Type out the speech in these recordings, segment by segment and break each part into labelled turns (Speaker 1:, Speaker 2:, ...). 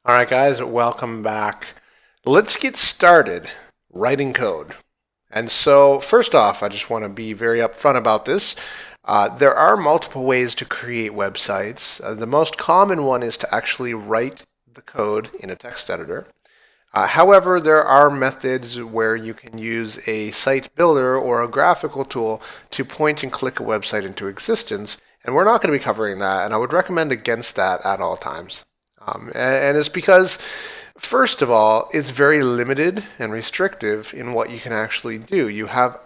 Speaker 1: All right, guys, welcome back. Let's get started writing code. And so, first off, I just want to be very upfront about this. There are multiple ways to create websites. The most common one is to actually write the code in a text editor. However, there are methods where you can use a site builder or a graphical tool to point and click a website into existence. And we're not going to be covering that, and I would recommend against that at all times. And it's because, first of all, it's very limited and restrictive in what you can actually do. You have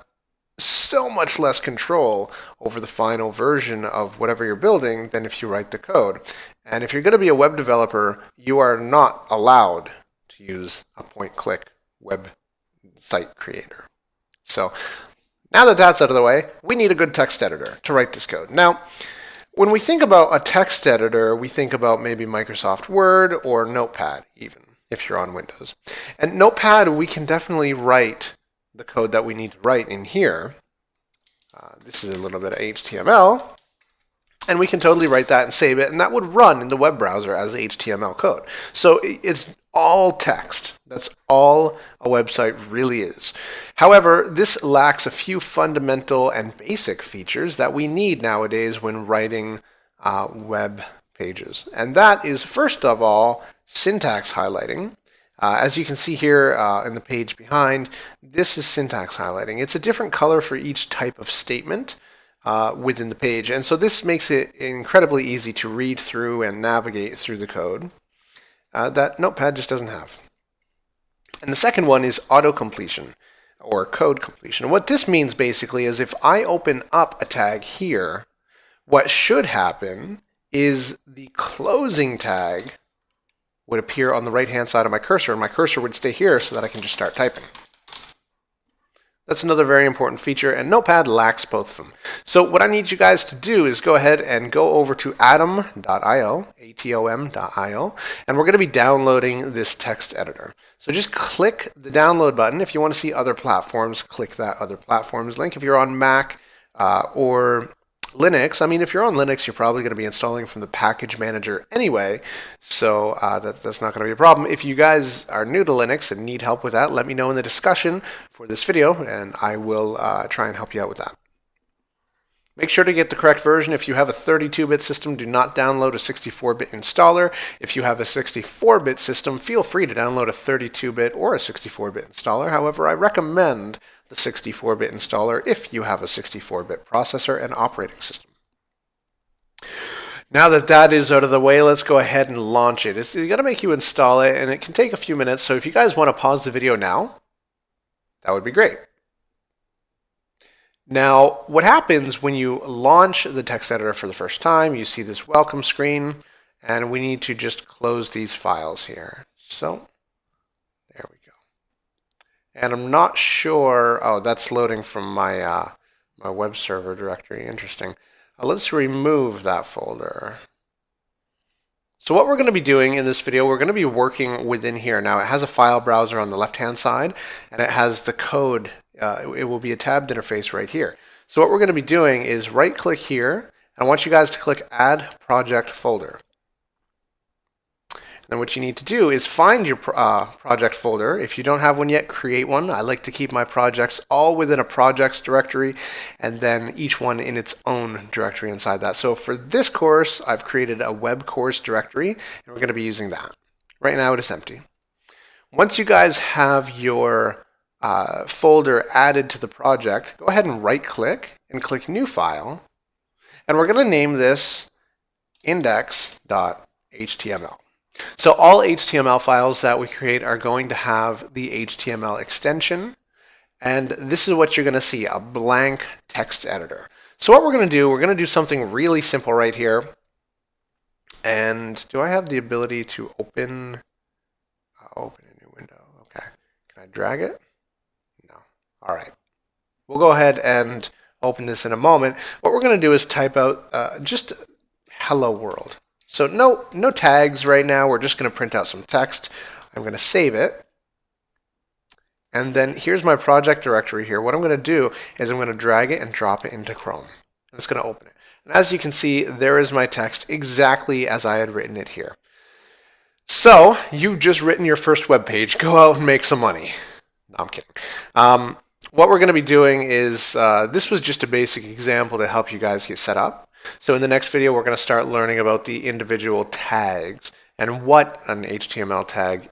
Speaker 1: so much less control over the final version of whatever you're building than if you write the code. And if you're going to be a web developer, you are not allowed to use a point-click web site creator. So now that that's out of the way, we need a good text editor to write this code. Now, when we think about a text editor, we think about maybe Microsoft Word or Notepad, even, if you're on Windows. And Notepad, we can definitely write the code that we need to write in here. This is a little bit of HTML. And we can totally write that and save it, and that would run in the web browser as HTML code. So it's all text. That's all a website really is. However, this lacks a few fundamental and basic features that we need nowadays when writing web pages. And that is, first of all, syntax highlighting. As you can see here in the page behind, this is syntax highlighting. It's a different color for each type of statement within the page. And so this makes it incredibly easy to read through and navigate through the code that Notepad just doesn't have. And the second one is auto-completion or code completion. What this means basically is if I open up a tag here, what should happen is the closing tag would appear on the right-hand side of my cursor, and my cursor would stay here so that I can just start typing. That's another very important feature, and Notepad lacks both of them. So what I need you guys to do is go ahead and go over to atom.io, atom.io, and we're going to be downloading this text editor. So just click the download button. If you want to see other platforms, click that other platforms link. If you're on Mac or Linux, if you're on Linux, you're probably going to be installing from the package manager anyway, so that's not going to be a problem. If you guys are new to Linux and need help with that, let me know in the discussion for this video, and I will try and help you out with that. Make sure to get the correct version. If you have a 32-bit system, do not download a 64-bit installer. If you have a 64-bit system, feel free to download a 32-bit or a 64-bit installer. However, I recommend the 64-bit installer if you have a 64-bit processor and operating system. Now that that is out of the way, let's go ahead and launch it. It's going to make you install it, and it can take a few minutes. So if you guys want to pause the video now, that would be great. Now, what happens when you launch the text editor for the first time, you see this welcome screen, and we need to just close these files here. So, there we go. And I'm not sure, oh, that's loading from my, my web server directory, interesting. Let's remove that folder. So what we're going to be doing in this video, we're going to be working within here. Now, it has a file browser on the left-hand side, and it has the code. It will be a tabbed interface right here. So what we're going to be doing is right-click here, and I want you guys to click Add Project Folder. And what you need to do is find your project folder. If you don't have one yet, create one. I like to keep my projects all within a projects directory, and then each one in its own directory inside that. So for this course, I've created a web course directory, and we're going to be using that. Right now it is empty. Once you guys have your folder added to the project, go ahead and right-click and click New File, and we're going to name this index.html. So all HTML files that we create are going to have the HTML extension, and this is what you're going to see, a blank text editor. So what we're going to do something really simple right here. And do I have the ability to open a new window? Okay. Can I drag it? No. All right. We'll go ahead and open this in a moment. What we're going to do is type out just hello world. So no tags right now. We're just going to print out some text. I'm going to save it. And then here's my project directory here. What I'm going to do is I'm going to drag it and drop it into Chrome. And it's going to open it. And as you can see, there is my text exactly as I had written it here. So you've just written your first web page. Go out and make some money. No, I'm kidding. What we're going to be doing is, this was just a basic example to help you guys get set up. So in the next video, we're going to start learning about the individual tags and what an HTML tag